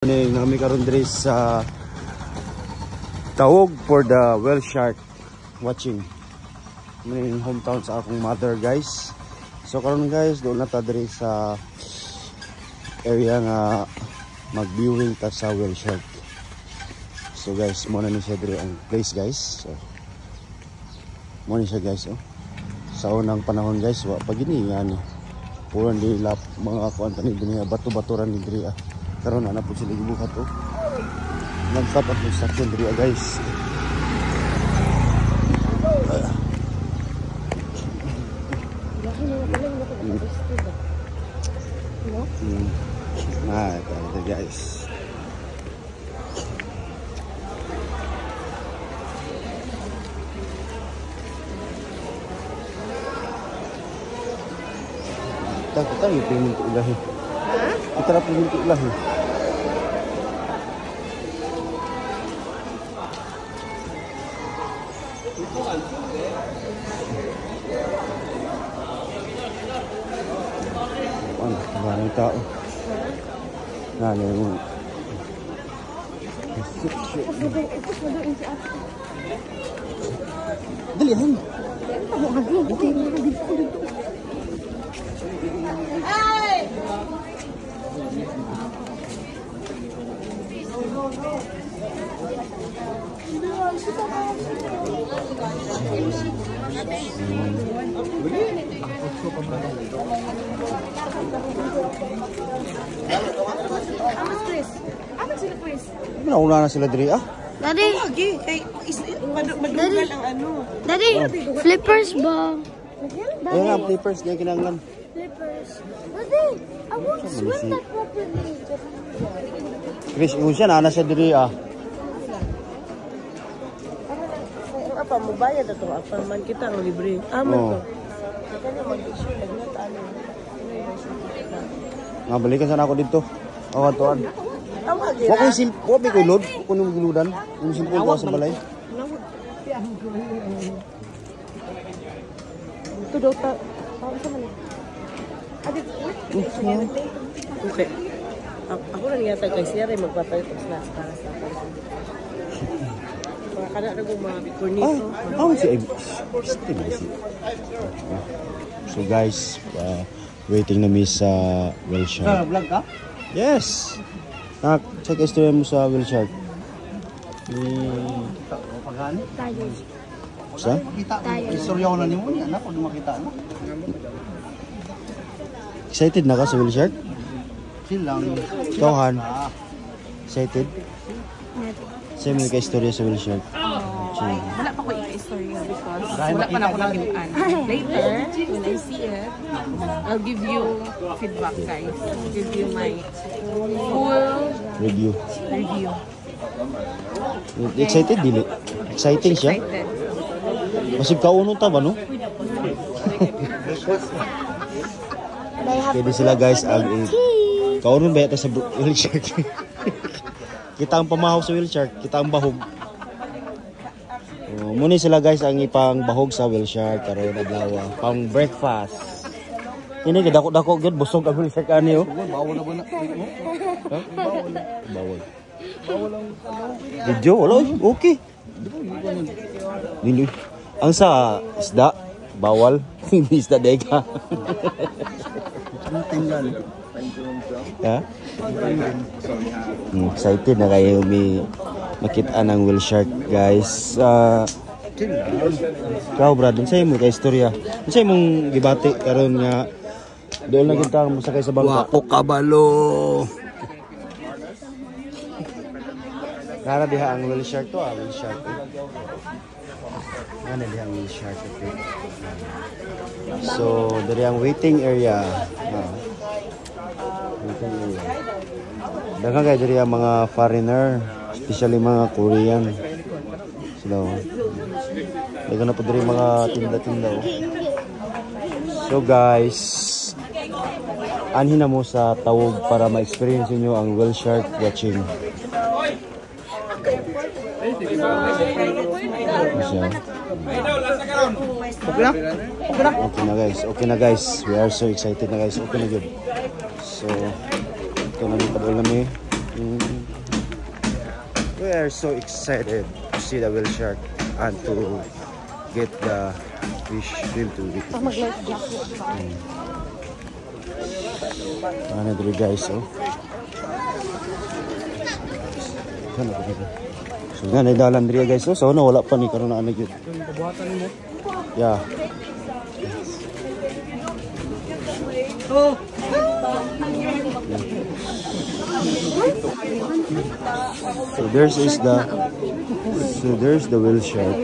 Nami karon diri sa Tawog for the whale shark watching. May hometown sa akong mother, guys. So karon guys, doon na ta diri sa area nga mag-viewing ta sa whale shark. So guys, mo na ni siya diri ang place, guys. So mo ni siya, guys, oh. Sa unang panahon, guys, wa pa gini yani. Puro di lap mga kuan tani dinhi bato-baturan ni diri. Karon ana po sila gibuhat, oh. Non-stop at construction diri, guys. Nah, ito guys. Kita yung pingin ko ilahi. Kita na pingin ko ilahi. Maraming tao. Yung dalihan. Nauna na sila diri, ah? Daddy! Madugal ang ano. Daddy! Flippers ba? Ayun nga, flippers. Diyan kinanglan. Flippers. Daddy! I won't swim that properly. Chris, yun siya, naana siya diri, ah. Apa mo bayad ato apa man kita ang libre. Aman to. Kana mag-issue nagnat ano. Nga balikan sana ako dito. Ako tuan. Tama Wa ko sim, wa bi ko load, ko nung giludan. Yung simple ko sa balay. Ito daw ta. Sa man. Adi. Okay. Ako na niya kay siya rin magpapalit ng snacks para sa akin. Kada na gumamit nito. So guys, waiting na mi sa whale shark. Vlog ka? Yes. Check history mo sa whale shark. Pagani? Tayo. Sa? Istorya ko na nimo ni anak ko makita na. Excited na ka sa whale shark? Silang. Tohan. Excited? Sa'yo mo ka-istorya sa whale shark. Wala pa ko ika-istorya because wala pa na ako nagilaan. Later, when I see it, I'll give you feedback, guys. I'll give you my full Review. review. Excited, dili? Exciting siya? Excited. Masig kauno ta ba, no? Pwede sila, guys, kauno ba ito sa whale shark? Kita ang pamahaw sa whale shark, kita ang bahog. Muna sila, guys, ang ipang bahog sa whale shark karon adlaw pang breakfast. Ini gid dako-dako gud busog ang whale shark ani, oh. Bawal na ba na? Bawal. Video wala, okay. Dili. Ang sa isda bawal, hindi isda deka. Ha? Excited na kayo makita ng whale shark, guys. Ikaw, Brad, sa'yo mo ka-istorya. Sa'yo mong gibati karon nga doon na kita masakay sa bangka. Wako kabalo. Kara diha ang whale shark to, whale shark. Ano diha ang whale shark? So, dari ang waiting area. Waiting area. Daghang kay diri ang mga foreigner, especially mga Korean. So, daghang na po diri mga tinda-tinda. So guys, anhin na mo sa Tawog para ma-experience niyo ang whale shark watching. Okay na guys. We are so excited na guys. Okay na good. So, ito na yung padol namin. We are so excited to see the whale shark and to get the fish film to it. Mag-life jacket. Ano dito guys, oh. So nga na dalan diri guys, oh. So na wala pa ni karon na ano gyud. Pabuhatan mo. Yeah. Oh. So there's the whale shark.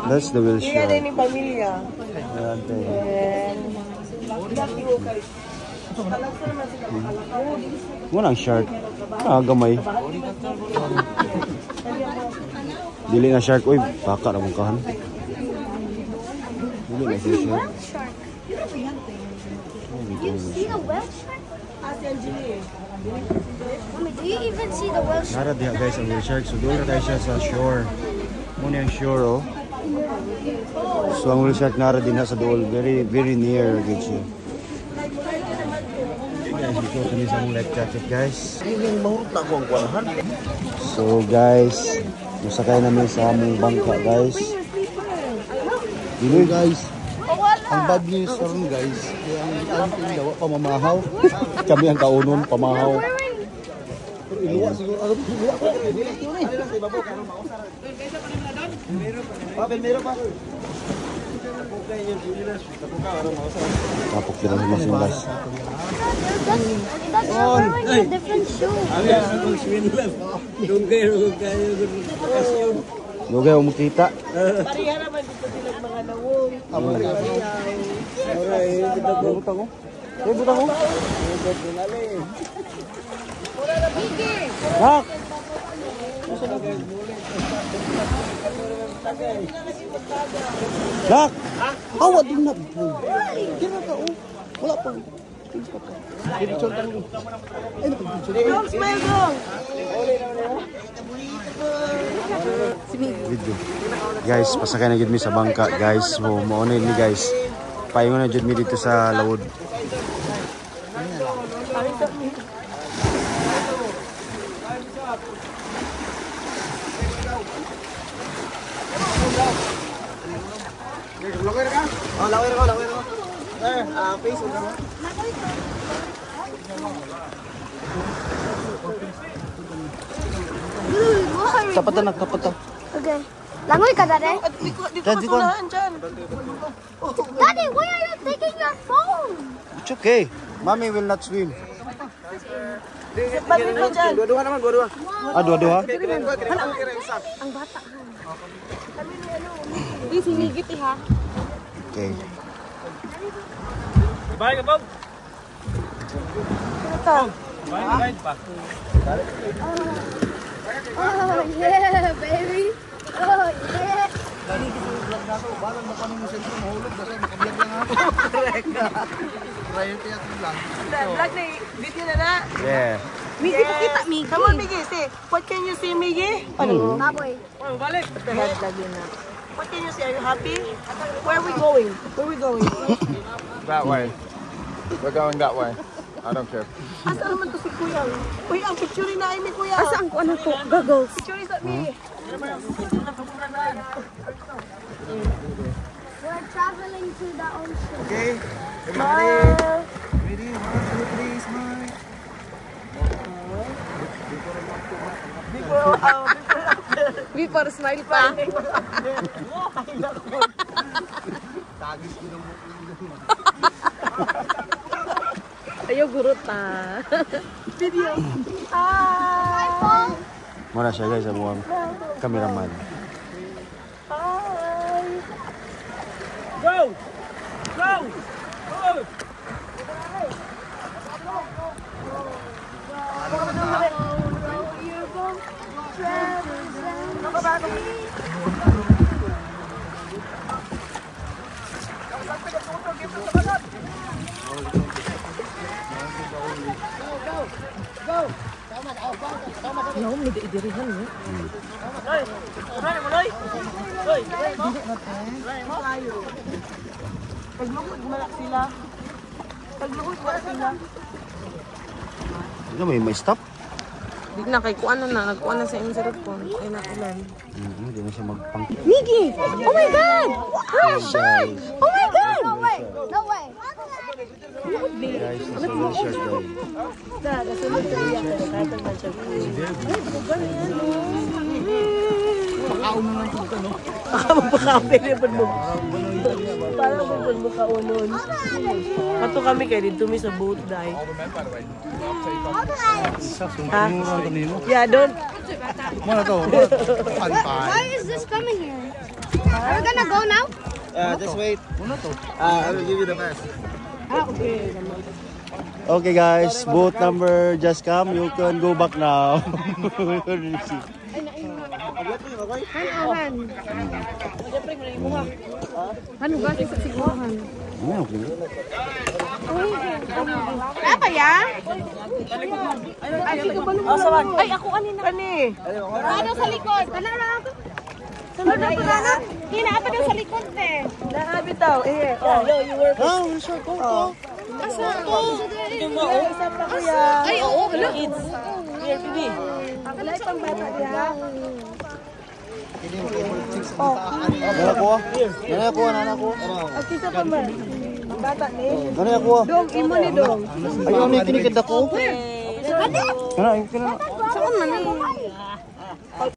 That's the whale shark. Ini pamilya. Ayan, tayo. Walang shark. Gamay. Dili na shark. Uy, baka na mong kahan. Dili na siya shark. You see the whale shark? Mommy, do you even see the whale shark? Nara diha guys ang whale shark. So doon na tayo siya sa shore. Muna yung shore, oh. So ang whale shark nara din na sa dool. Very, very near. Good siya. Guys, ito kami sa mong life jacket guys. So guys, masakay namin sa among bangka guys. Dili guys. Ang bad news ron guys, kaya ang ating dawa pamamahaw. Kami ang kaunon pamahaw. Iluwa siguro ano iluwa ko. Meron pa. Tapok din ang masimbas. That's wearing a different shoe. Lugay mo kita. Pariha naman dito sila mga nawong. Butang ko. Butang ko. Hak. Hak. Awat din na. Kira ka oh. Wala pa. Don't smile dong. Video. Guys, pasakay na gid mi sa bangka, guys. Mo ni guys. Paingon na jud mi dito sa lawod. Lawir ko. Face mo. Tapatan na, tapatan. Okay. Langoy ka, Daddy. Dito masulahan dyan. Daddy, why are you taking your phone? It's okay. Mommy will not swim. Balik mo dyan. Dua-dua. Ang bata. Di, sinigit ha. Okay. Bye ka, Bob. Bye pa. Oh, yeah, baby. Oh, yeah. Vlog na video na. Yeah. Miggy, pakita, Miggy. Come on, Miggy. Say, what can you say, Miggy? Baboy. Balik. What can you say? Are you happy? Where are we going? That way. We're going that way. I don't care. Asa naman to si Kuya? Uy, ang picture na ni Kuya. Saan ko ano to? Goggles. Picture sa me. We're traveling to the ocean. Okay. Smile. Ready? 1, 2, 3, smile. Before smile pa. Ayaw gurot ta. Video. Hi. Muna siya guys, ang buwang cameraman. Hi. Go! Go! Go! Yaw, may idirihan mo. Paglukod malak sila. Ano may stop? Di na kay kuan na nagkuan na sa imong cellphone. Ay na ulan. Hindi na siya magpang... Miggy! Oh my God! We're shark! Oh my God! No way! No way! Guys, nasa whale shark guys. Makapagpakape na po mo. Parang po mo kaunon. Ato kami kay dito mi sa boat dai. Ha? Yeah, don't. Why is this coming here? Are we gonna go now? Just wait. I will give you the best. Okay. Okay guys, boat number just come. You can go back now. Ano ba sa siguruhan? Okay. Apa ya? Ay, ako kanina. Kani. Ano sa likod? Ano na ako? Sunod na pala na. Hinaapa daw sa likod eh. Nakabitaw. Eh, oh, you were. Oh, whale shark. Asa ako? Isa pa kuya. Ay, oo. Wala. Here, Bibi. Ang alay pang bata diha. Nana ko. Nana ko. At isa pa man. Ang bata ni. Nana ko. Dong, imo ni Dong. Ayaw ni kinikid ako. Okay. Nana, ayaw kinana. Saan man eh?